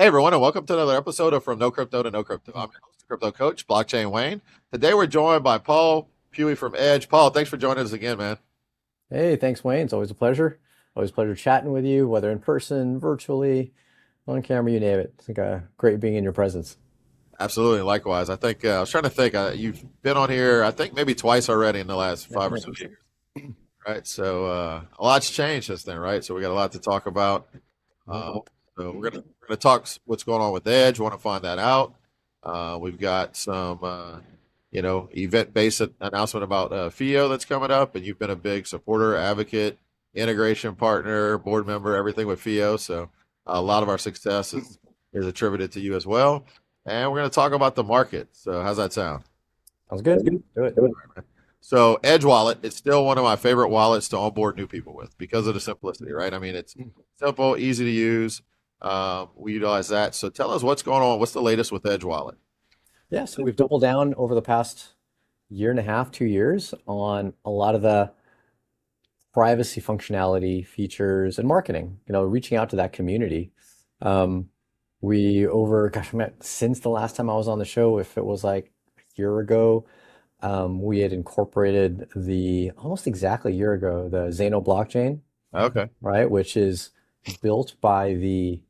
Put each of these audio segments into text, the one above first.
Hey everyone, and welcome to another episode of From No Crypto to No Crypto. I'm your host, Crypto Coach, Blockchain Wayne. Today we're joined by Paul Puey from Edge. Paul, thanks for joining us again, man. Hey, thanks, Wayne. It's always a pleasure. Always a pleasure chatting with you, whether in person, virtually, on camera, you name it. It's like great being in your presence. Absolutely, likewise. I think I was trying to think. You've been on here, I think maybe twice already in the last Yeah, 5 or 6 years, right? So a lot's changed since then, right? So we got a lot to talk about. mhm. Uh, so we're gonna talk what's going on with Edge. Want to find that out. We've got some event-based announcement about FIO that's coming up, and you've been a big supporter, advocate, integration partner, board member, everything with FIO. So a lot of our success is attributed to you as well. And we're going to talk about the market. So how's that sound? Sounds good. Do it. So Edge Wallet, it's still one of my favorite wallets to onboard new people with because of the simplicity, right? I mean, it's simple, easy to use. We utilize that. So tell us what's going on. What's the latest with Edge Wallet? Yeah, so we've doubled down over the past year and a half, 2 years on a lot of the privacy functionality, features, and marketing, reaching out to that community. Um, since the last time I was on the show, if it was like a year ago, we had incorporated almost exactly a year ago, the Zano blockchain, Okay. right, which is built by the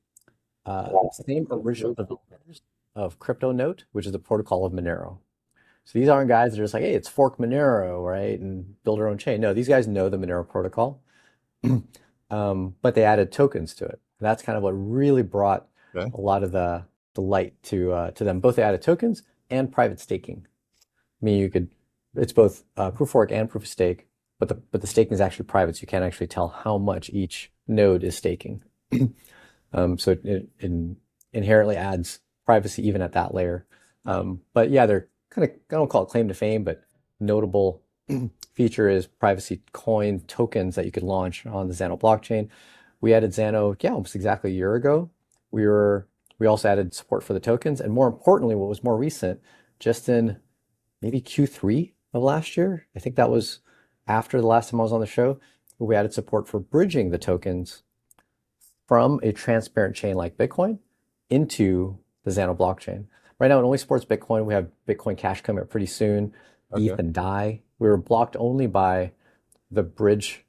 same original developers of CryptoNote, which is the protocol of Monero. So these aren't guys that are just like, hey, it's fork Monero, right, and build our own chain. No, these guys know the Monero protocol, but they added tokens to it. That's kind of what really brought Okay. a lot of the light to them. Both they added tokens and private staking. I mean, it's both proof of work and proof of stake, but the staking is actually private, so you can't actually tell how much each node is staking. So it inherently adds privacy even at that layer. But yeah, they're kind of, I don't call it claim to fame, but notable feature is privacy coin tokens that you could launch on the Zano blockchain. We added Zano, yeah, almost exactly a year ago. We also added support for the tokens, and more importantly, what was more recent, just in maybe Q3 of last year. I think that was after the last time I was on the show. We added support for bridging the tokens from a transparent chain like Bitcoin into the Zano blockchain. Right now, it only supports Bitcoin. We have Bitcoin Cash coming up pretty soon, ETH Okay. and DAI. We were blocked only by the bridge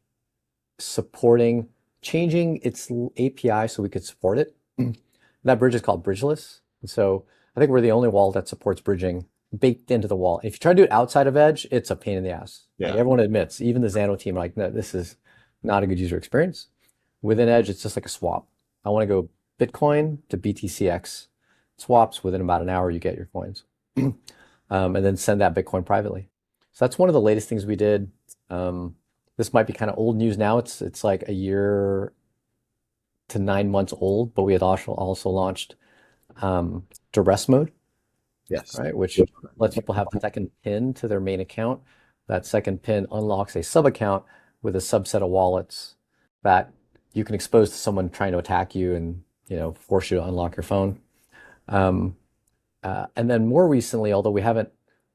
supporting changing its API so we could support it. That bridge is called bridgeless. And so I think we're the only wallet that supports bridging baked into the wall. If you try to do it outside of Edge, it's a pain in the ass. Like Yeah. everyone admits, even the Xano team, are like, no, this is not a good user experience. Within Edge, it's just like a swap. I want to go Bitcoin to BTCX. Swaps within about an hour, you get your coins, and then send that Bitcoin privately. So that's one of the latest things we did. This might be kind of old news now. It's like a year to 9 months old, but we had also launched duress mode, Yes. right? Which lets people have a second pin to their main account. That second pin unlocks a sub account with a subset of wallets that you can expose to someone trying to attack you and force you to unlock your phone. Um, and then more recently, although we haven't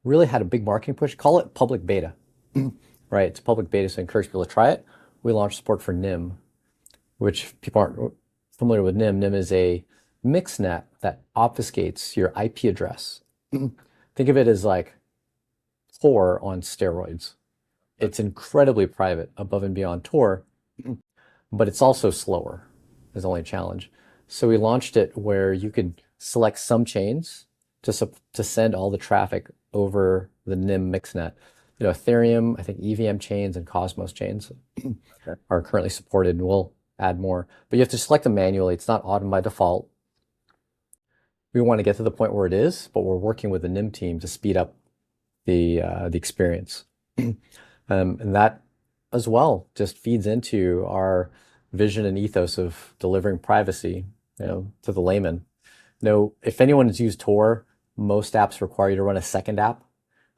really had a big marketing push, call it public beta, right? It's public beta, so I encourage people to try it. We launched support for NIM, which if people aren't familiar with NIM. NIM is a mixnet that obfuscates your IP address. Think of it as like Tor on steroids. It's incredibly private, above and beyond Tor, but it's also slower, is the only challenge. So we launched it where you could select some chains to send all the traffic over the NIM mixnet. Ethereum, I think EVM chains and Cosmos chains Okay. are currently supported, and we'll add more. But you have to select them manually. It's not auto by default. We want to get to the point where it is, but we're working with the NIM team to speed up the experience. And that as well just feeds into our vision and ethos of delivering privacy, to the layman. If anyone has used Tor, most apps require you to run a second app.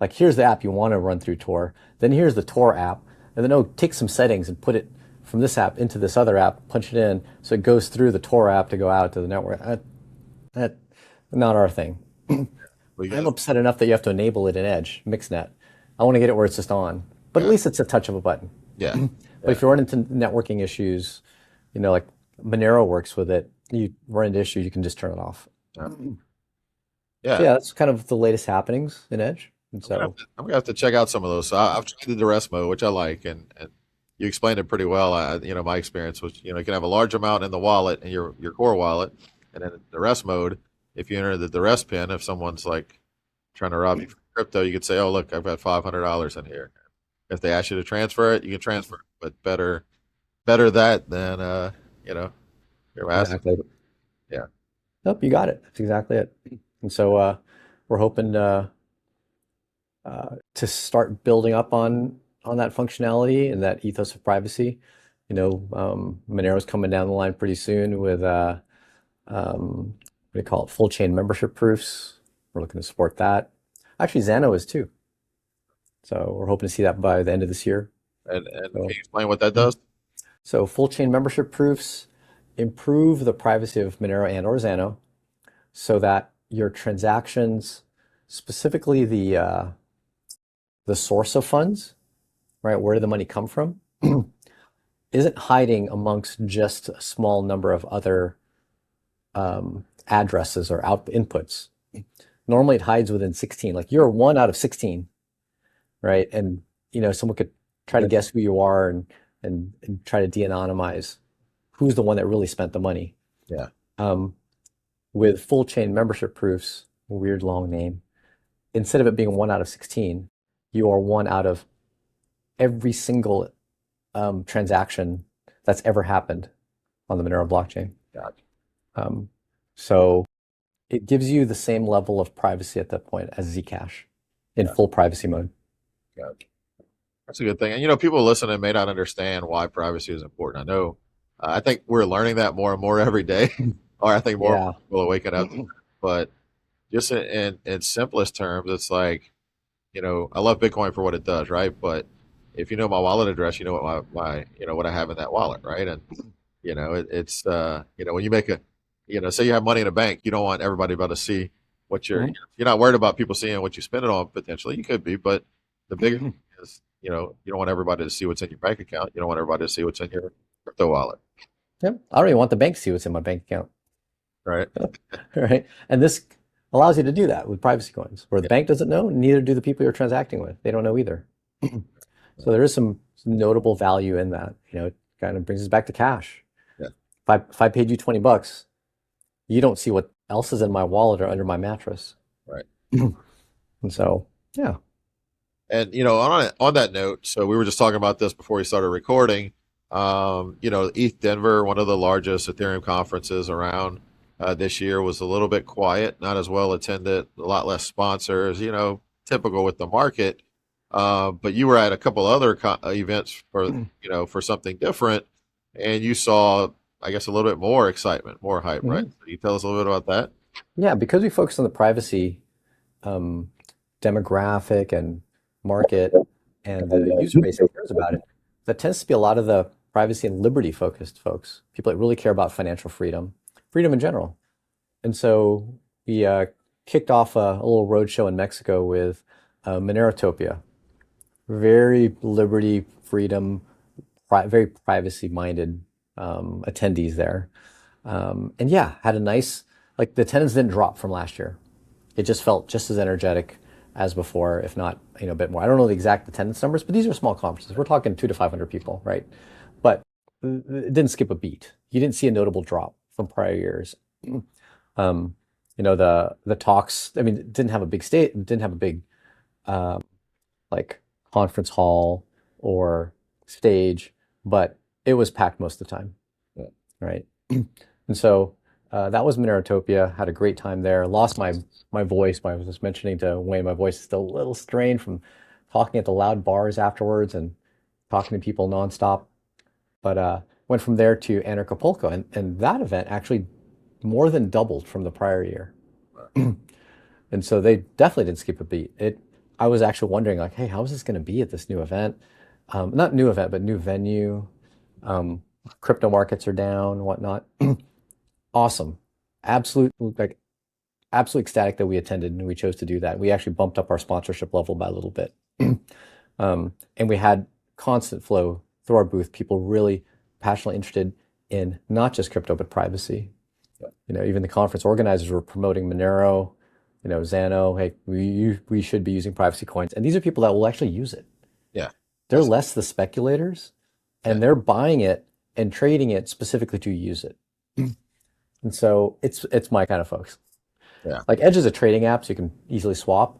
Like here's the app you want to run through Tor, then here's the Tor app, and then take some settings and put it from this app into this other app, punch it in, so it goes through the Tor app to go out to the network. That not our thing. We I'm got upset enough that you have to enable it in Edge, MixNet. I want to get it where it's just on, but at yeah. least it's a touch of a button. Yeah. But Yeah. if you run into networking issues, like Monero works with it, you run into issues, you can just turn it off. Yeah. So Yeah. yeah, that's kind of the latest happenings in Edge. And so, I'm gonna have to check out some of those. So I've tried the duress mode, which I like, and you explained it pretty well. My experience was, you can have a large amount in the wallet in your core wallet, and then in the duress mode, if you enter the duress pin, if someone's like trying to rob you for crypto, you could say, "Oh, look, I've got $500 in here." If they ask you to transfer it, you can transfer it, but better that than your asset. exactly. Yeah, Nope, you got it. That's exactly it. And so we're hoping to start building up on that functionality and that ethos of privacy. Monero's coming down the line pretty soon with what do you call it? Full chain membership proofs. We're looking to support that. Actually, Xano is too. So we're hoping to see that by the end of this year. and can So, you explain what that does? so full chain membership proofs improve the privacy of Monero and or Xano so that your transactions, specifically the source of funds, right? Where did the money come from? Isn't hiding amongst just a small number of other addresses or inputs. Normally it hides within 16. Like you're one out of 16, right? And someone could try to guess who you are and try to de-anonymize who's the one that really spent the money. Yeah, With full chain membership proofs, weird long name, instead of it being one out of 16, you are one out of every single transaction that's ever happened on the Monero blockchain. gotcha. So it gives you the same level of privacy at that point as Zcash in Yeah, full privacy mode. gotcha. That's a good thing. And people listening may not understand why privacy is important. I know. I think we're learning that more and more every day, or I think more and Yeah. more people are waking up. But just in simplest terms, it's like, I love Bitcoin for what it does, right? But if you know my wallet address, you know what what I have in that wallet, right? And when you make say you have money in a bank, you don't want everybody to be able to see what Mhm. you're not worried about people seeing what you spend it on potentially. You could be, but the bigger thing is, you don't want everybody to see what's in your bank account. You don't want everybody to see what's in your crypto wallet, Yep. I don't even want the bank to see what's in my bank account, right? right? And this allows you to do that with privacy coins, where the Yeah, bank doesn't know, neither do the people you're transacting with. They don't know either. So there is some notable value in that. It kind of brings us back to cash. yeah, If I paid you $20, you don't see what else is in my wallet or under my mattress. right. And so, yeah. And on that note, so we were just talking about this before we started recording. ETH Denver, one of the largest Ethereum conferences around this year, was a little bit quiet, not as well attended, a lot less sponsors. Typical with the market. But you were at a couple other events for something different, and you saw, I guess, a little bit more excitement, more hype, right? Mhm. So you tell us a little bit about that? Yeah, because we focus on the privacy um, demographic and market and the user base that cares about it, that tends to be a lot of the privacy and liberty focused folks, people that really care about financial freedom, freedom in general. And so we kicked off a little roadshow in Mexico with Monerotopia, very liberty, freedom, very privacy minded attendees there. And yeah, had a nice, like the attendance didn't drop from last year. It just felt just as energetic as before, if not, a bit more. I don't know the exact attendance numbers, but these are small conferences. We're talking 200 to 500 people, right? But it didn't skip a beat. You didn't see a notable drop from prior years. Um, the talks. I mean, it didn't have a big state. Didn't have a big like conference hall or stage, but it was packed most of the time, Yeah. right? And so that was Minerotopia. Had a great time there. Lost my voice. I was just mentioning to Wayne, my voice is still a little strained from talking at the loud bars afterwards and talking to people nonstop. But went from there to Anarchapulco, and that event actually more than doubled from the prior year. And so they definitely didn't skip a beat. I was actually wondering, like, hey, how is this going to be at this new event? Not new event, but new venue. Um, Crypto markets are down, whatnot. Awesome. Absolute, like, absolutely ecstatic that we attended and we chose to do that. We actually bumped up our sponsorship level by a little bit. And we had constant flow through our booth, people really passionately interested in not just crypto, but privacy. Even the conference organizers were promoting Monero, Xano. Hey, we should be using privacy coins, and these are people that will actually use it. Yeah. They're less the speculators, Yeah. and they're buying it and trading it specifically to use it. And so it's my kind of folks. Yeah. Like Edge is a trading app, so you can easily swap.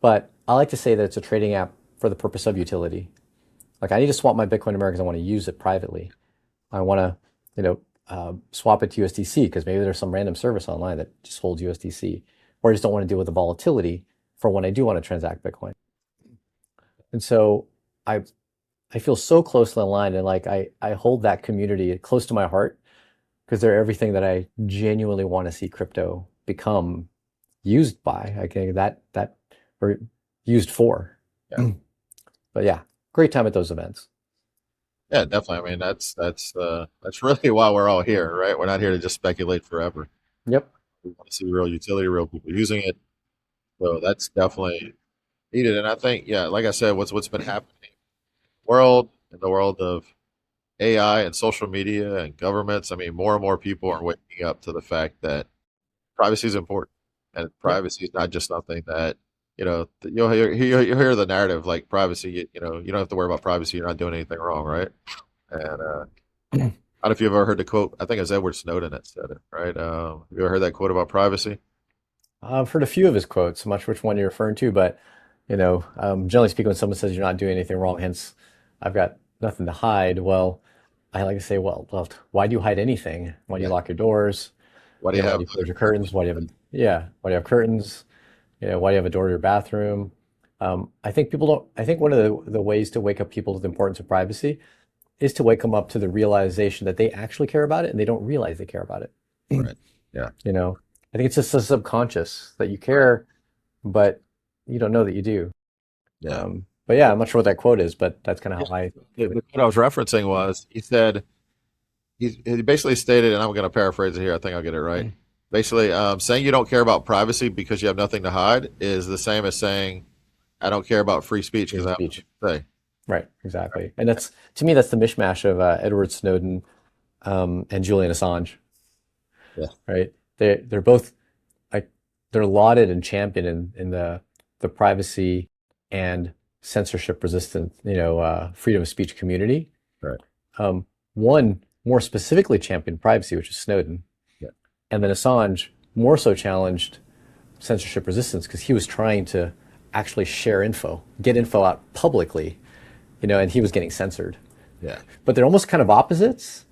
But I like to say that it's a trading app for the purpose of utility. Like I need to swap my Bitcoin tomorrow because I want to use it privately. I want to, swap it to USDC because maybe there's some random service online that just holds USDC, or I just don't want to deal with the volatility for when I do want to transact Bitcoin. And so I feel so closely aligned, and like I hold that community close to my heart because they're everything that I genuinely want to see crypto become used by. I think that or used for. Yeah. But yeah, great time at those events. Yeah, definitely. I mean, that's really why we're all here, right? We're not here to just speculate forever. Yep. We want to see real utility, real people using it. So that's definitely needed. And I think, yeah, like I said, what's been happening in the world of AI and social media and governments. I mean, more and more people are waking up to the fact that privacy is important, and Yep. privacy is not just something that you'll hear the narrative like privacy. You don't have to worry about privacy. You're not doing anything wrong, right? And I don't know if you've ever heard the quote. I think it's Edward Snowden that said it, right? Have you ever heard that quote about privacy? I've heard a few of his quotes. I'm not sure which one you're referring to, but generally speaking, when someone says you're not doing anything wrong, hence I've got nothing to hide. Well, I like to say, well, why do you hide anything? Why do you Yeah. lock your doors? What do you Why have? do you close your curtains? Why do you have why do you have curtains? Why do you have a door to your bathroom? I think people don't. I think one of the ways to wake up people to the importance of privacy is to wake them up to the realization that they actually care about it and they don't realize they care about it. Right. Yeah. You know, I think it's just a subconscious that you care, but you don't know that you do. Yeah. But yeah, I'm not sure what that quote is, but that's kind of how I view it. What I was referencing was he said he basically stated, and I'm going to paraphrase it here. I think I'll get it right. Basically, saying you don't care about privacy because you have nothing to hide is the same as saying I don't care about free speech because I have Speech. nothing to say. Right, exactly. And that's to me, that's the mishmash of Edward Snowden and Julian Assange. Yeah. Right? They're both like they're lauded and championed in the privacy and censorship resistant, freedom of speech community. Right. One more specifically championed privacy, which is Snowden, Yeah. and then Assange more so challenged censorship resistance because he was trying to actually share info, get info out publicly, and he was getting censored. Yeah. But they're almost kind of opposites,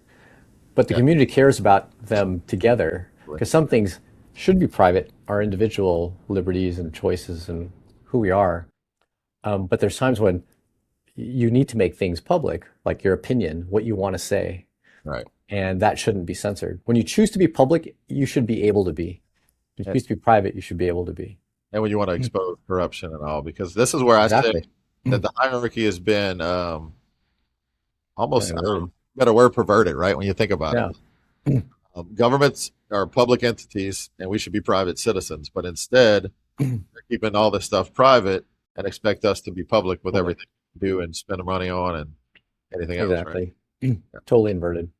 but the Yeah. community cares about them together because some things should be private, our individual liberties and choices and who we are. But there's times when you need to make things public, like your opinion, what you want to say, Right. and that shouldn't be censored. When you choose to be public, you should be able to be. If you choose to be private, you should be able to be. And when you want to expose corruption and all, because this is where I say Exactly. that the hierarchy has been almost Yeah, very- better word perverted, right? When you think about yeah. it, governments are public entities, and we should be private citizens. But instead, they're keeping all this stuff private and expect us to be public with everything we do and spend money on and anything else, right? Exactly. Totally inverted.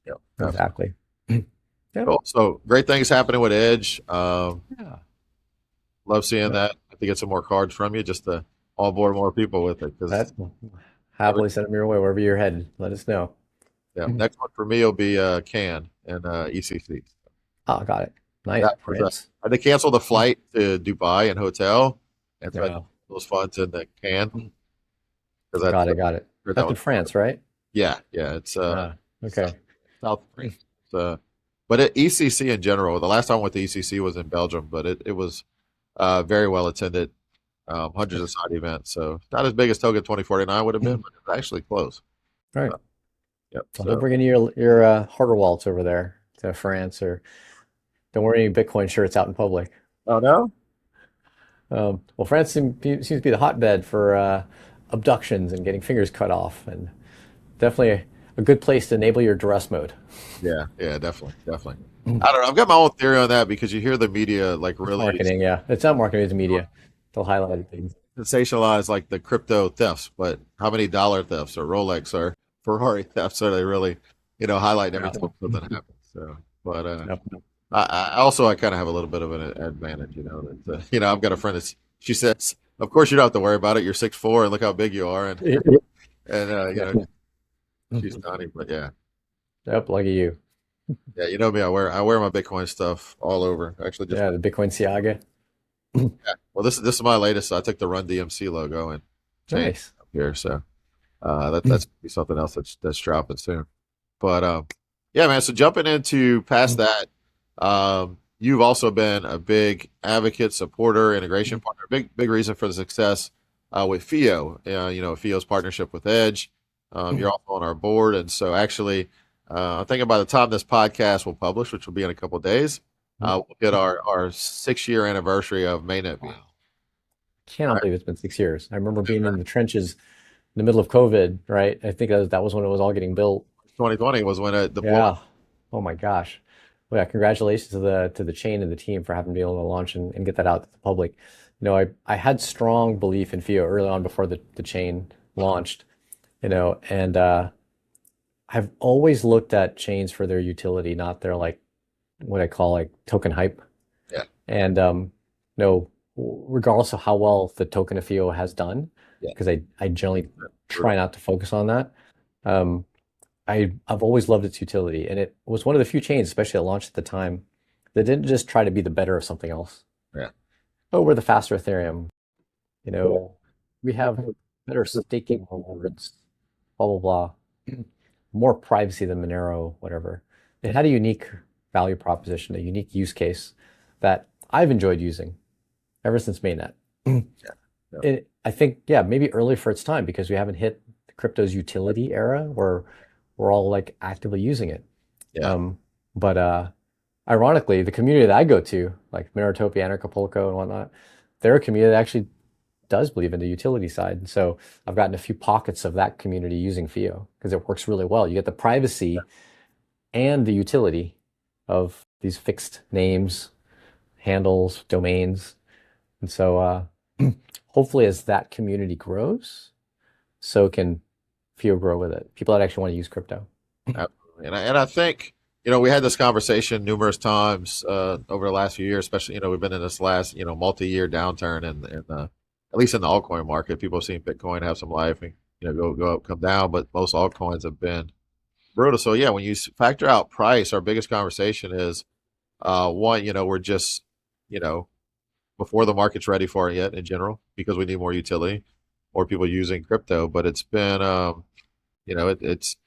Yeah. Exactly. Yeah. Cool. So great things happening with Edge. Yeah. Love seeing that. I have to get some more cards from you just to onboard more people with it. Because That happily send them your way wherever you're headed. Let us know. yeah, next one for me will be CAN and ECC. Oh, got it. Nice. That was, France. I had to cancel the flight to Dubai and hotel, and so I Yeah. had those funds in the CAN because Got it. Got it. that That's in was France, right? yeah, it's Okay. South France. But ECC in general, the last time I went to ECC was in Belgium, but it was very well attended, hundreds of side events. So not as big as Token 2049 would have been, but it's actually close. All right. Yep. Well, So, don't bring any of your hardware wallets over there to France, or don't wear any Bitcoin shirts out in public. oh no, Well, France seems to be the hotbed for abductions and getting fingers cut off, and definitely a good place to enable your duress mode. yeah, definitely. I don't know. I've got my own theory on that because you hear the media like It's really marketing, yeah. It's not marketing, it's media. They'll highlight things. sensationalize like the crypto thefts, but how many dollar thefts or Rolex or Ferrari thefts are they really, highlighting every time something happens? So But Yep. I kind of have a little bit of an advantage, that I've got a friend she says, of course you don't have to worry about it. You're 6'4" and look how big you are, and she's tiny, but yeah, Yep, lucky you. yeah, you know me, I wear my Bitcoin stuff all over. Actually, just Yeah, the Bitcoin Siaga. yeah. Well, this is my latest. So I took the Run DMC logo and changed Nice. it up here, so that's gonna be something else that's dropping soon. But yeah, man. So jumping into past that, you've also been a big advocate, supporter, integration partner. Big reason for the success with FIO. FIO's partnership with Edge. You're also on our board, and so actually, I'm thinking by the time this podcast will publish, which will be in a couple of days, we'll get our 6 year anniversary of mainnet being. Wow. All Cannot right, believe it's been 6 years. I remember being in the trenches in the middle of COVID, right? I think that was when it was all getting built. 2020 was when it deployed. Yeah. Oh my gosh. Well, yeah, congratulations to the chain and the team for having been able to launch and get that out to the public. I had strong belief in FIO early on before the chain launched, and I've always looked at chains for their utility, not their like what I call like token hype. Yeah, And regardless of how well the token of FIO has done, yeah, because I generally brutal. try not to focus on that. Um, I've always loved its utility, and it was one of the few chains, especially that launched at the time, that didn't just try to be the better of something else. Yeah, Oh, we're the faster Ethereum. You know, we have better staking rewards, blah blah blah. More privacy than Monero, whatever. It had a unique value proposition, a unique use case that I've enjoyed using ever since mainnet. yeah, yeah, I think, yeah, maybe early for its time because we haven't hit crypto's utility era where we're all like actively using it. yeah. Um, but ironically, the community that I go to, like Meritopia, Anarchapulco, and whatnot, they're a community that actually does believe in the utility side. And so I've gotten a few pockets of that community using FIO because it works really well. You get the privacy and the utility of these fixed names, handles, domains. And so hopefully as that community grows, so can FIO grow with it. People that actually want to use crypto. Absolutely. And I think, we had this conversation numerous times over the last few years, especially, we've been in this last, multi-year downturn and at least in the altcoin market. People have seen Bitcoin have some life and, go up, come down, but most altcoins have been brutal. So yeah, when you factor out price, our biggest conversation is one, we're just, you know, before the market's ready for it yet in general, because we need more utility, more people using crypto. But it's been, it's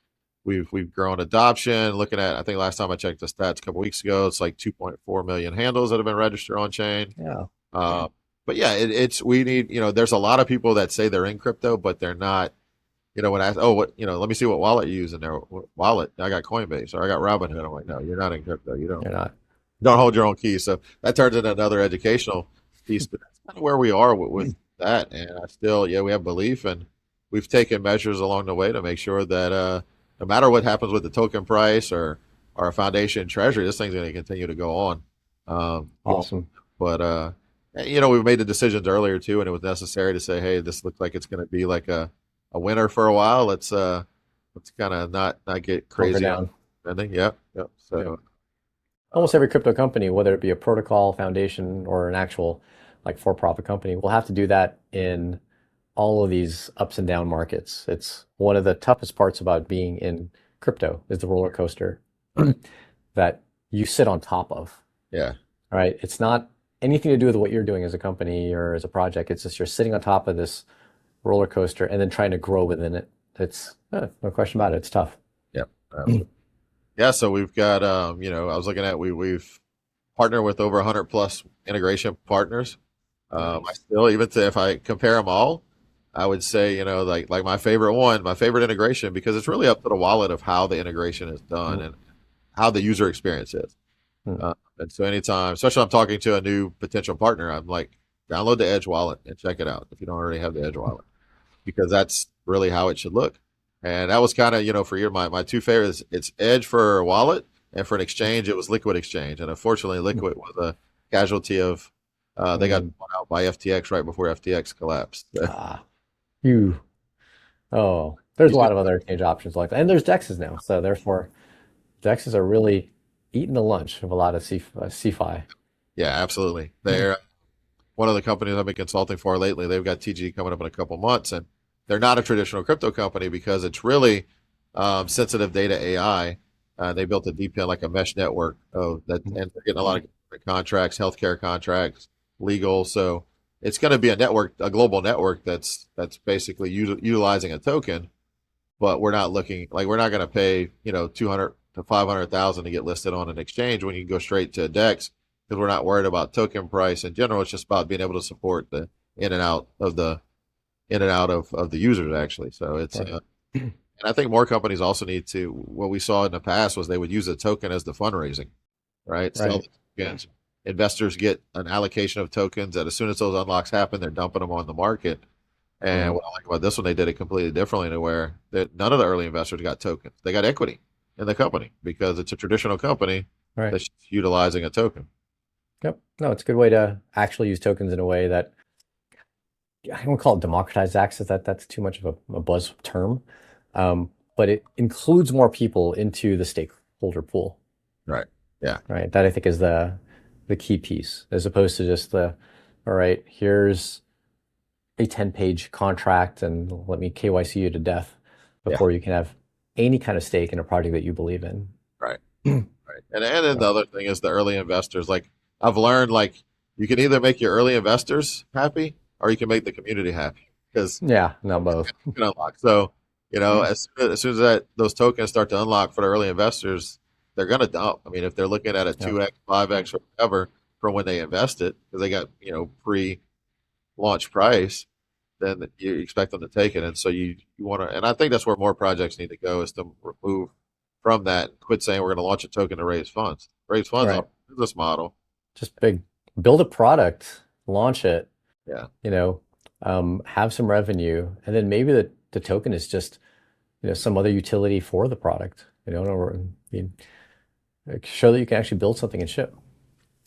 we've grown adoption. Looking at, I think last time I checked the stats a couple weeks ago, it's like 2.4 million handles that have been registered on chain. Yeah. Uh, but yeah, it's we need, there's a lot of people that say they're in crypto, but they're not. When I ask, oh, let me see what wallet you use in there. What wallet? I got Coinbase or I got Robinhood. I'm like, no, you're not in crypto. You don't You're not. hold your own keys. So that turns into another educational piece. But that's kind of where we are with that. And I still, yeah, we have belief, and we've taken measures along the way to make sure that no matter what happens with the token price or our foundation treasury, this thing's going to continue to go on. Well, Awesome. but we made the decisions earlier too, and it was necessary to say, hey, this looks like it's going to be like a winner for a while. Let's kind of not get Hunker crazy on down. spending. Yep, yep. Yep. So Almost every crypto company, whether it be a protocol, foundation, or an actual like for-profit company, will have to do that in all of these ups and down markets. It's one of the toughest parts about being in crypto is the roller coaster right, that you sit on top of. yeah, All right. It's not anything to do with what you're doing as a company or as a project. It's just you're sitting on top of this roller coaster and then trying to grow within it. It's no question about it. It's tough. yep. Yeah, so we've got I was looking at we've partnered with over 100 plus integration partners. I Nice. still, even to, if I compare them all, I would say, like my favorite one, my favorite integration, because it's really up to the wallet of how the integration is done Mm, and how the user experience is. mm. And so anytime, especially I'm talking to a new potential partner, I'm like, download the Edge wallet and check it out if you don't already have the Edge wallet, because that's really how it should look. And that was kind of, for my two favorites. It's Edge for a wallet, and for an exchange, it was Liquid Exchange. And unfortunately, Liquid was a casualty of, they got Mm. bought out by FTX right before FTX collapsed. Ah, you. There's You a see- lot of other exchange options like that. And there's DEXs now. So therefore, DEXs are really eaten the lunch of a lot of CFI. Yeah, absolutely. They're one of the companies I've been consulting for lately. They've got TG coming up in a couple months, and they're not a traditional crypto company because it's really sensitive data AI. They built a DPN like a mesh network of that, and they're getting a lot of contracts, healthcare contracts, legal. So it's going to be a network, a global network that's basically utilizing a token. But we're not looking like we're not going to pay 200 to 500,000 to get listed on an exchange when you can go straight to a DEX because we're not worried about token price in general. It's just about being able to support the in and out of the of the users actually. So it's Right. and I think more companies also need to. What we saw in the past was they would use a token as the fundraising, right? Sell Right. the tokens. Investors get an allocation of tokens that as soon as those unlocks happen, they're dumping them on the market. And Mhm. what I like about this one, they did it completely differently to where that none of the early investors got tokens. They got equity in the company because it's a traditional company Right. that's utilizing a token. Yep. No, it's a good way to actually use tokens in a way that I don't call it democratized access. That's too much of a buzz term, but it includes more people into the stakeholder pool. Right. Yeah. Right. That I think is the key piece, as opposed to just all right, here's a 10-page contract and let me KYC you to death Yeah. before you can have any kind of stake in a project that you believe in. Right. Right. And then the other thing is the early investors. Like I've learned, like you can either make your early investors happy or you can make the community happy because Yeah, no, both. you can unlock. So as soon as those tokens start to unlock for the early investors, they're going to dump. I mean, if they're looking at a Yeah. 2x, 5x, or whatever from when they invested because they got pre-launch price, then you expect them to take it. And so you want to, and I think that's where more projects need to go is to remove from that, quit saying we're going to launch a token to raise funds. Raise funds on Right. a business model. Just build a product, launch it, Yeah. you know, have some revenue, and then maybe the token is just, some other utility for the product, or I mean, like, show that you can actually build something and ship.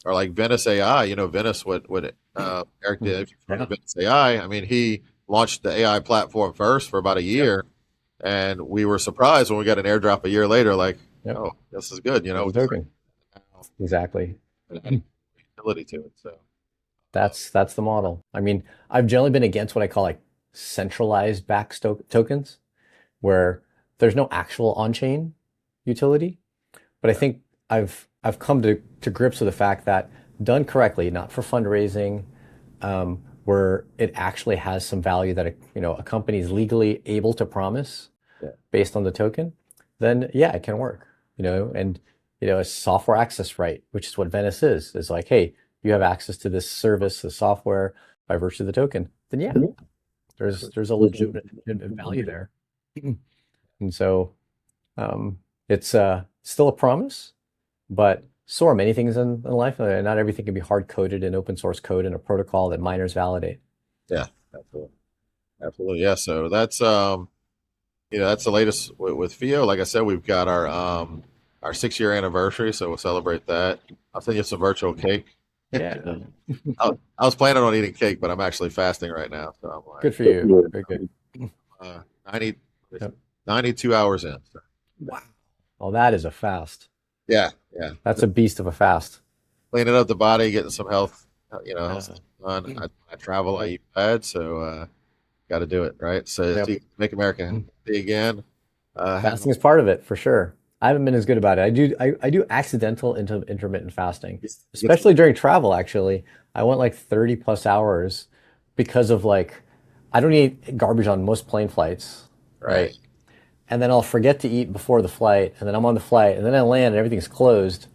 Or like Venice AI, Venice, what Eric Mm. did, if you've heard of Yeah. Venice AI, I mean, he launched the AI platform first for about a Yep. year. And we were surprised when we got an airdrop a year later, like, Yep. oh, this is good. There's We a token. Exactly. started adding utility to it. So, uh, That's the model. I mean, I've generally been against what I call like centralized tokens, where there's no actual on-chain utility. But I yeah, think I've come to grips with the fact that done correctly, not for fundraising, where it actually has some value that a company is legally able to promise yeah, based on the token, then yeah, it can work. And a software access right, which is what Venice is like, hey, you have access to this service, the software by virtue of the token. Then yeah, there's a legitimate value there. And so it's still a promise, but so are many things in life. Not everything can be hard coded in open source code in a protocol that miners validate. yeah, absolutely. Absolutely. Yeah. So that's the latest with FIO. Like I said, we've got our 6 year anniversary, so we'll celebrate that. I'll send you some virtual cake. Yeah, I was planning on eating cake, but I'm actually fasting right now. So I'm like good for you. Very good. 90, Yep. 92 hours in. So, Wow. Well, that is a fast. yeah, yeah. That's a beast of a fast. Cleaning up the body, getting some health, Uh, health done. I travel, I eat bad, so got to do it, right? So yep. to make America healthy again. Fasting is part of it for sure. I haven't been as good about it. I do accidental intermittent fasting, Get especially during travel, actually. I went like 30 plus hours because of like I don't eat garbage on most plane flights, right. right? And then I'll forget to eat before the flight, and then I'm on the flight, and then I land and everything's closed.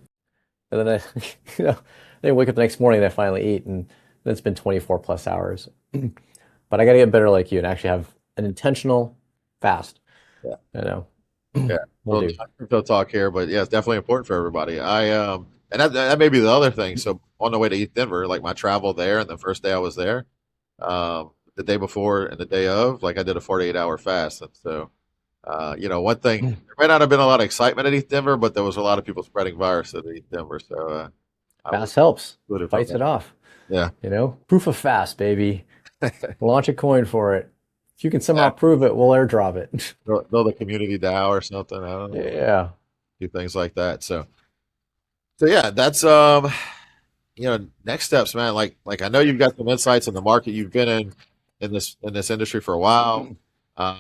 And then I, then I wake up the next morning and I finally eat, and then it's been 24 plus hours. But I got to get better like you and actually have an intentional fast. Yeah. You know, Yeah. we'll Well, do. not crypto talk here, but yeah, it's definitely important for everybody. And that may be the other thing. So on the way to East Denver, like my travel there, and the first day I was there, the day before and the day of, like I did a 48-hour fast. And so, one thing, there might not have been a lot of excitement at East Denver, but there was a lot of people spreading virus at East Denver. So I was Fast helps, included from fights that. it off. Yeah. Proof of fast, baby. Launch a coin for it. If you can somehow Yeah. prove it, we'll airdrop it. Build a community DAO or something. I don't know. Yeah. Do things like that. So, So yeah, that's next steps, man. Like I know you've got some insights in the market. You've been in this industry for a while. Um,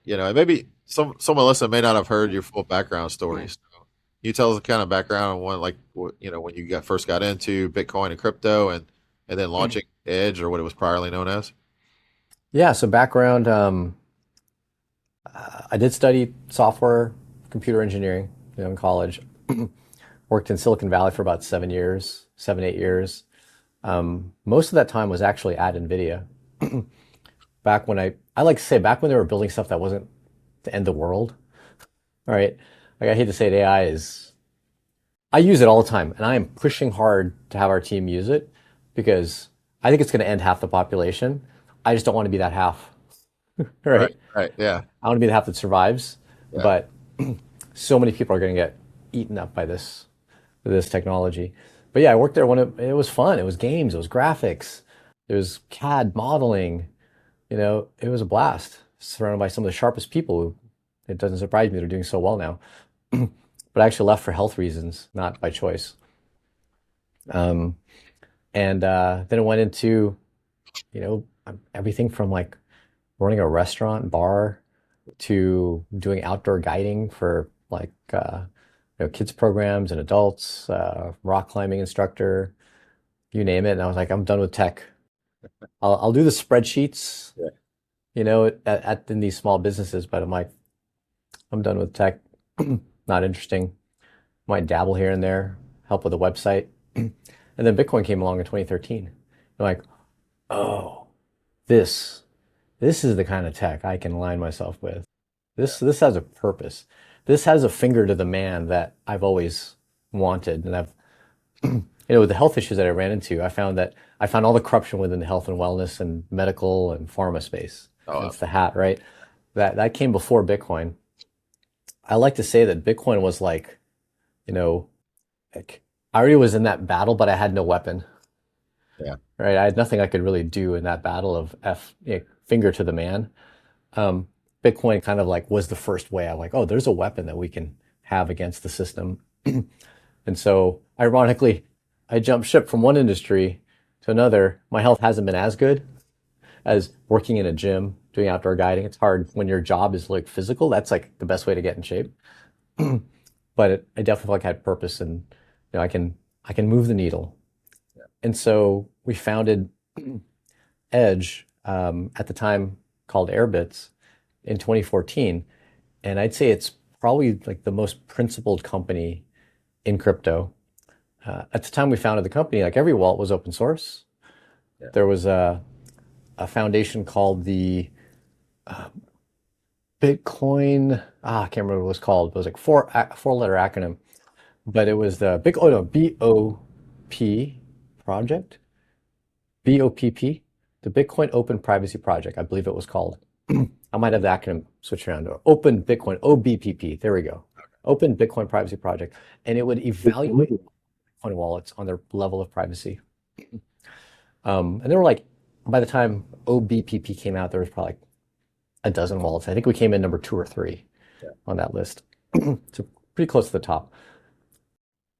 and maybe someone listening may not have heard your full background story. So you tell us the kind of background on when you first got into Bitcoin and crypto, and then launching Edge, or what it was priorly known as. Yeah, so background, I did study software, computer engineering, in college. Worked in Silicon Valley for about 7 years, 7, 8 years. Most of that time was actually at NVIDIA. Back when I like to say back when they were building stuff that wasn't to end the world. All right. Like I hate to say it, AI is, I use it all the time and I am pushing hard to have our team use it because I think it's going to end half the population. I just don't want to be that half, Right, right? right, yeah, I want to be the half that survives, yeah. but so many people are going to get eaten up by this technology. But yeah, I worked there when it was fun. It was games, it was graphics, it was CAD modeling. It was a blast. Surrounded by some of the sharpest people. It doesn't surprise me they're doing so well now. But I actually left for health reasons, not by choice. Um, and then it went into, everything from like running a restaurant bar to doing outdoor guiding for like kids programs and adults, rock climbing instructor, you name it. And I was like, I'm done with tech. I'll do the spreadsheets, Yeah. in these small businesses, but I'm like, I'm done with tech. Not interesting. Might dabble here and there, help with a website. And then Bitcoin came along in 2013. I'm like, oh, this this is the kind of tech I can align myself with. This has a purpose. This has a finger to the man that I've always wanted. And with the health issues that I ran into, I found all the corruption within the health and wellness and medical and pharma space. Oh, That's the hat, right? That came before Bitcoin. I like to say that Bitcoin was like, you know, like I already was in that battle, but I had no weapon, yeah. right? I had nothing I could really do in that battle of finger to the man. Um, Bitcoin kind of like was the first way. I'm like, oh, there's a weapon that we can have against the system. And so, ironically, I jumped ship from one industry to another. My health hasn't been as good as working in a gym, doing outdoor guiding. It's hard when your job is like physical. That's like the best way to get in shape. But I definitely feel like I had purpose, and I can move the needle. And so we founded Edge at the time called Airbits in 2014, and I'd say it's probably like the most principled company in crypto. At the time we founded the company, like every wallet was open source. Yeah. There was a foundation called the Bitcoin. I can't remember what it was called. It was like four-letter acronym, but it was the big. Oh no, BOP project. BOPP, the Bitcoin Open Privacy Project, I believe it was called. I might have the acronym switched around. Open Bitcoin, OBPP. There we go. Open Bitcoin Privacy Project, and it would evaluate Bitcoin wallets on their level of privacy. And there were like, by the time OBPP came out, there was probably like a dozen wallets. I think we came in number 2 or 3 on that list. So pretty close to the top.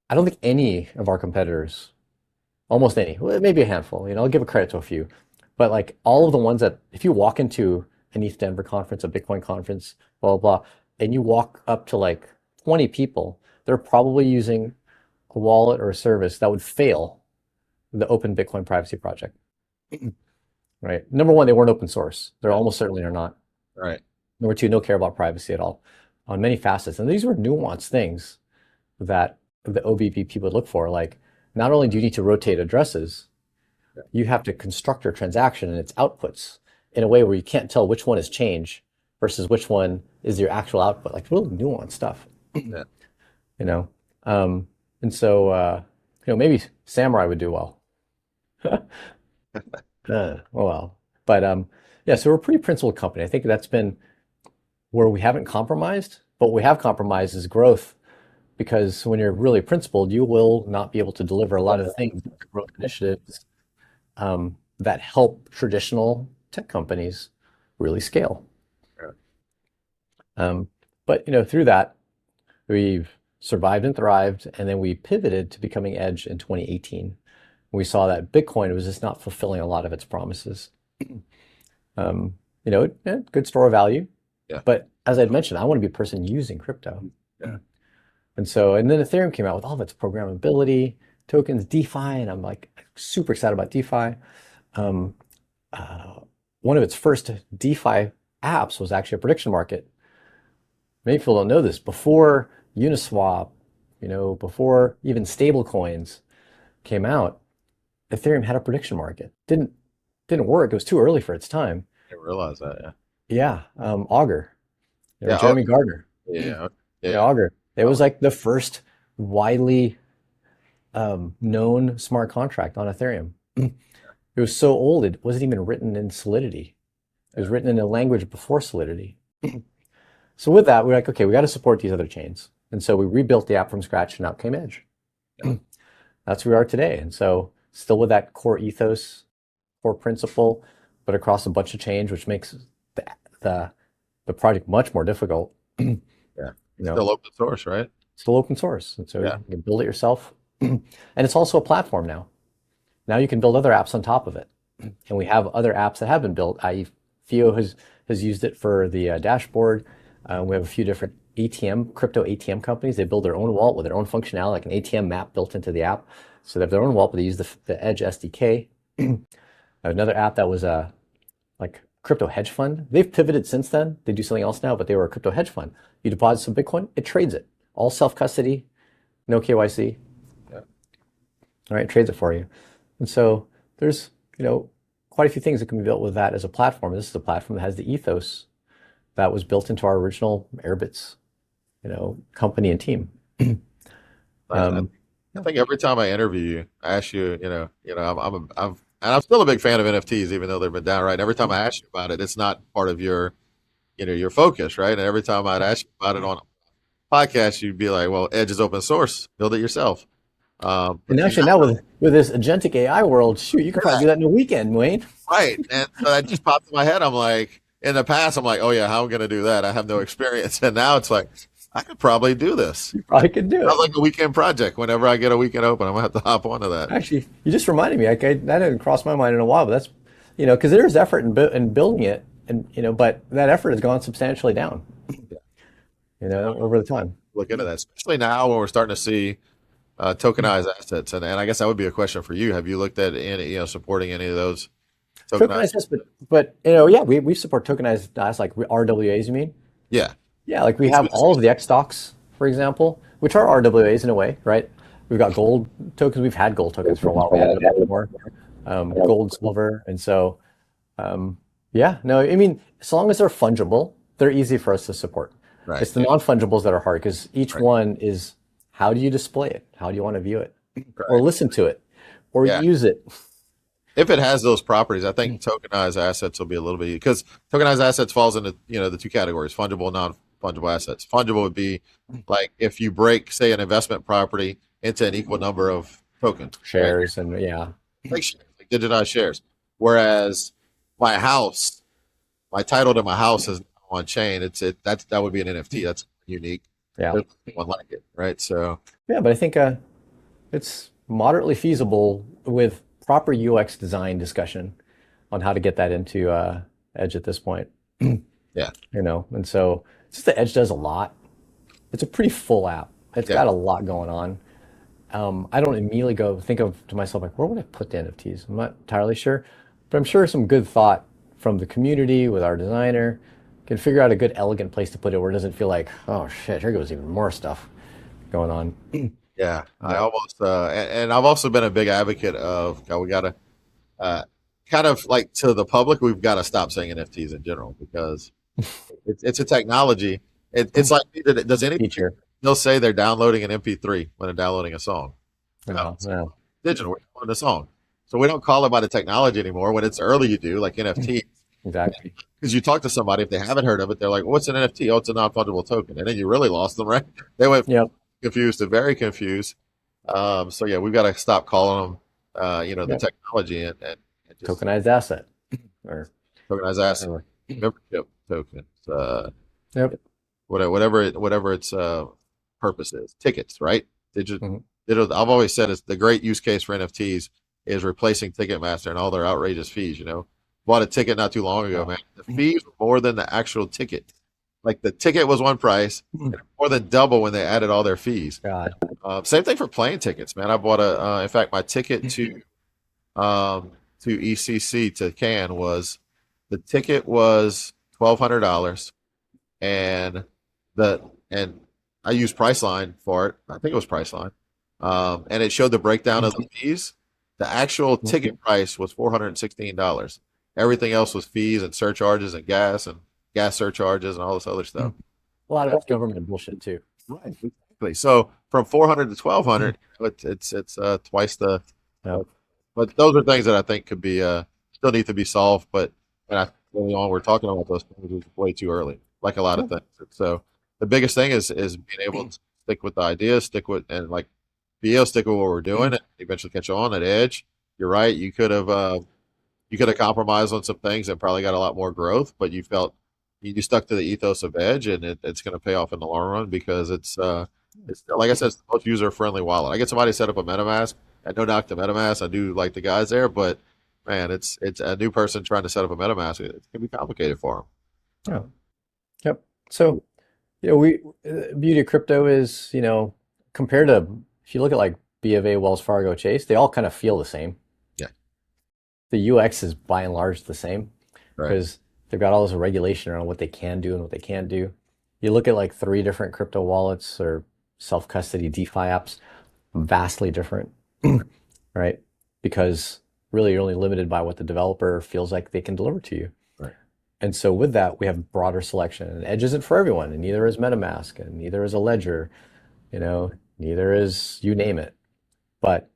I don't think any of our competitors, almost any, well, maybe a handful, I'll give a credit to a few, but like all of the ones that, if you walk into an East Denver conference, a Bitcoin conference, blah, blah, blah, and you walk up to like 20 people, they're probably using a wallet or a service that would fail the Open Bitcoin Privacy Project, right? Number one, they weren't open source. They're Yeah. almost certainly are not. Right. Number two, no care about privacy at all on many facets. And these were nuanced things that the OBPP would look for. Like, not only do you need to rotate addresses, you have to construct your transaction and its outputs in a way where you can't tell which one is change versus which one is your actual output. Like really nuanced stuff, Yeah. you know. And so, maybe Samurai would do well. Oh well, but yeah. So we're a pretty principled company. I think that's been where we haven't compromised, but what we have compromised is growth. Because when you're really principled, you will not be able to deliver a lot of things, growth initiatives that help traditional tech companies really scale. Yeah. But through that, we've survived and thrived, and then we pivoted to becoming Edge in 2018. We saw that Bitcoin was just not fulfilling a lot of its promises. Good store of value, Yeah. but as I'd mentioned, I want to be a person using crypto. Yeah. And then Ethereum came out with all of its programmability, tokens, DeFi, and I'm like super excited about DeFi. Um, One of its first DeFi apps was actually a prediction market. Many people don't know this. Before Uniswap, before even stable coins came out, Ethereum had a prediction market. Didn't work. It was too early for its time. I didn't realize that. Yeah. Yeah, Augur, Yeah. Oh, Jeremy Gardner. yeah. Yeah, Yeah. Augur. It was like the first widely known smart contract on Ethereum. It was so old, it wasn't even written in Solidity. It was written in a language before Solidity. So with that, we're like, okay, we got to support these other chains. And so we rebuilt the app from scratch and out came Edge. That's where we are today. And so still with that core ethos, core principle, but across a bunch of change, which makes the project much more difficult. Yeah. You know, Still open source, right? still open source. And so Yeah. you can build it yourself. And it's also a platform now. Now you can build other apps on top of it. And we have other apps that have been built, i.e. FIO has used it for the dashboard. We have a few different crypto ATM companies. They build their own wallet with their own functionality, like an ATM map built into the app. So they have their own wallet, but they use the Edge SDK. Another app that was a like crypto hedge fund. They've pivoted since then. They do something else now, but they were a crypto hedge fund. You deposit some Bitcoin, it trades it. All self-custody, no KYC. Yeah. All right, trades it for you. And so there's, quite a few things that can be built with that as a platform. This is a platform that has the ethos that was built into our original Airbits, company and team. I think every time I interview you, I ask you, and I'm still a big fan of NFTs, even though they've been down, right? And every time I ask you about it, it's not part of your focus, right? And every time I'd ask you about it on a podcast, you'd be like, well, Edge is open source, build it yourself. And But you actually now with this agentic AI world, shoot, you could probably do that in a weekend, Wayne. right. And so that just popped in my head. I'm like, in the past, I'm like, oh yeah, how am I going to do that? I have no experience. And now it's like, I could probably do this. You probably could do Sounds it. like a weekend project. Whenever I get a weekend open, I'm gonna have to hop onto that. Actually, you just reminded me. That didn't cross my mind in a while, but that's, because there's effort in building it, and but that effort has gone substantially down, over the time. Look into that, especially now when we're starting to see tokenized assets. And I guess that would be a question for you. Have you looked at any, supporting any of those tokenized? Tokenized, but yeah, we support tokenized assets like RWAs. You mean? Yeah. Yeah, like we have all of the X stocks, for example, which are RWAs in a way, right? We've got gold tokens. We've had gold tokens for a while. We haven't had it more. Gold, silver, and so yeah. No, I mean, as long as they're fungible, they're easy for us to support. Right. It's the non-fungibles that are hard because each Right. one is how do you display it? How do you want to view it, or Right. listen to it, or Yeah. use it? If it has those properties, I think tokenized assets will be a little bit, because tokenized assets falls into, the two categories: fungible, non-fungible assets. Fungible would be like if you break, say, an investment property into an equal number of tokens, right? Shares and yeah, Like shares, like digitized shares. Whereas my house, my title to my house is on chain. That would be an NFT. That's unique. yeah, There's one like it, right? So yeah. But I think it's moderately feasible with proper UX design discussion on how to get that into Edge at this point. yeah, And so it's just the Edge does a lot. It's a pretty full app. It's yeah, got a lot going on. I don't immediately think to myself like, where would I put the NFTs? I'm not entirely sure, but I'm sure some good thought from the community with our designer can figure out a good, elegant place to put it where it doesn't feel like, oh shit, here goes even more stuff going on. yeah. I Yeah. almost and I've also been a big advocate of we gotta kind of like, to the public, we've got to stop saying NFTs in general, because it's a technology. It's like, does anybody Feature. still say they're downloading an MP3 when they're downloading a song? No, No, it's no, digital. We're downloading a song. So we don't call it by the technology anymore. When it's early, you do, like NFT. exactly. Because you talk to somebody, if they haven't heard of it, they're like, what's an NFT? Oh, it's a non-fungible token. And then you really lost them, right? They went Yep. confused to very confused. So yeah, we've got to stop calling them, the Yep. technology and just Tokenized asset. Or tokenized asset, whatever. membership tokens, Yep. whatever it's purposes, tickets, right? Digital, Mhm. I've always said it's the great use case for NFTs is replacing Ticketmaster and all their outrageous fees. Bought a ticket not too long ago, man. The fees were more than the actual ticket. Like the ticket was one price, and more than double when they added all their fees. God. Same thing for plane tickets, man. I bought in fact, my ticket to ECC to Cannes was the ticket was $1,200, and the and I used Priceline for it. I think it was Priceline, and it showed the breakdown of the fees. The actual ticket price was $416. Everything else was fees and surcharges and gas surcharges and all this other stuff. A lot of that's government bullshit too. Right, exactly. So from 400 to 1,200, it's twice the. No. But those are things that I think could be still need to be solved. But when early on we're talking about those things, it's way too early, like a lot of things. So the biggest thing is being able to stick with the idea, like stick with what we're doing, and eventually catch on at Edge. You're right. You could have compromised on some things and probably got a lot more growth, but you stuck to the ethos of Edge, and it's going to pay off in the long run because it's like I said, it's the most user friendly wallet. I get somebody set up a MetaMask. And no knock to MetaMask. I do like the guys there, but man, it's a new person trying to set up a MetaMask. It can be complicated for them. Oh, yep. So, beauty of crypto is, compared to if you look at like B of A, Wells Fargo, Chase, they all kind of feel the same. Yeah. The UX is by and large the same Right. because they've got all this regulation around what they can do and what they can't do. You look at like 3 different crypto wallets or self-custody DeFi apps, vastly different. Right? Because really you're only limited by what the developer feels like they can deliver to you. Right. And so with that, we have broader selection. And Edge isn't for everyone, and neither is MetaMask, and neither is a Ledger, neither is you name it. But,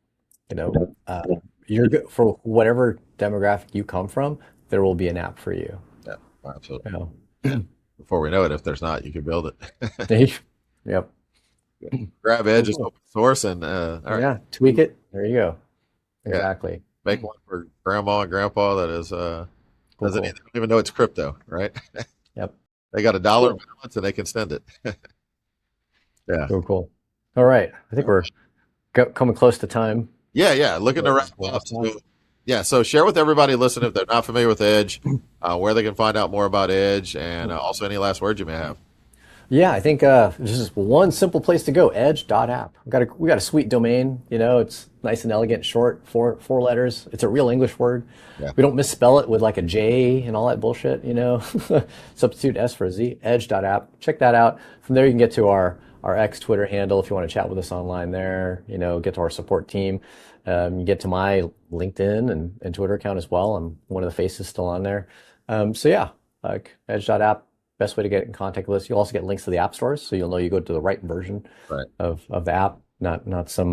you're good for whatever demographic you come from, there will be an app for you. Yeah, absolutely. You Before we know it, if there's not, you can build it. know? Yep. Grab Edge is open source, and all right. Yeah, tweak it. There you go. Yeah. Exactly. Make one for grandma and grandpa that is Cool. don't even know it's crypto, right? Yep. They got $1 balance and they can send it. Yeah. Cool. All right. I think we're coming close to time. Yeah. Looking to wrap up. Yeah, so share with everybody listening if they're not familiar with Edge, where they can find out more about Edge, and also any last words you may have. Yeah, I think there's just one simple place to go, edge.app. We got a sweet domain, it's nice and elegant, short, four letters. It's a real English word. Yeah. We don't misspell it with like a J and all that bullshit, Substitute S for a Z, edge.app. Check that out. From there you can get to our X Twitter handle if you want to chat with us online there, get to our support team. You get to my LinkedIn and Twitter account as well. I'm one of the faces still on there. So yeah, like edge.app. Best way to get in contact with us. You'll also get links to the app stores, so you'll know you go to the right version of the app, not some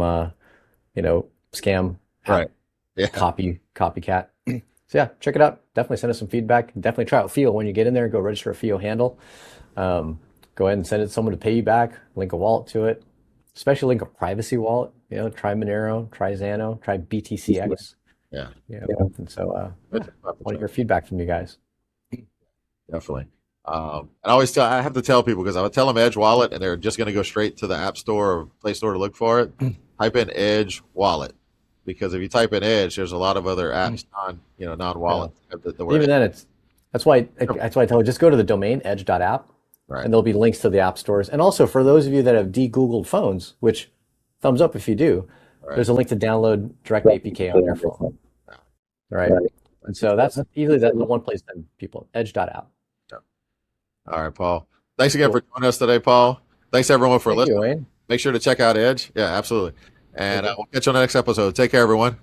scam app, Right. Yeah. copycat. So yeah, check it out. Definitely send us some feedback. Definitely try out FIO when you get in there. Go register a FIO handle. Go ahead and send it to someone to pay you back. Link a wallet to it, especially link a privacy wallet. Try Monero, try Xano, try BTCX. Yeah. And so I want to hear feedback from you guys. Definitely. And I have to tell people because I would tell them Edge Wallet and they're just going to go straight to the App Store or Play Store to look for it. Type in Edge Wallet because if you type in Edge, there's a lot of other apps non-wallet. Even then, that's why I tell you just go to the domain edge.app, right. And there'll be links to the app stores. And also for those of you that have de-Googled phones, which thumbs up if you do, there's a link to download direct APK on your phone. Right. And so that's easily the one place that people edge.app. All right, Paul. Thanks again for joining us today, Paul. Thanks everyone for listening. Make sure to check out Edge. Yeah, absolutely. And we'll catch you on the next episode. Take care, everyone.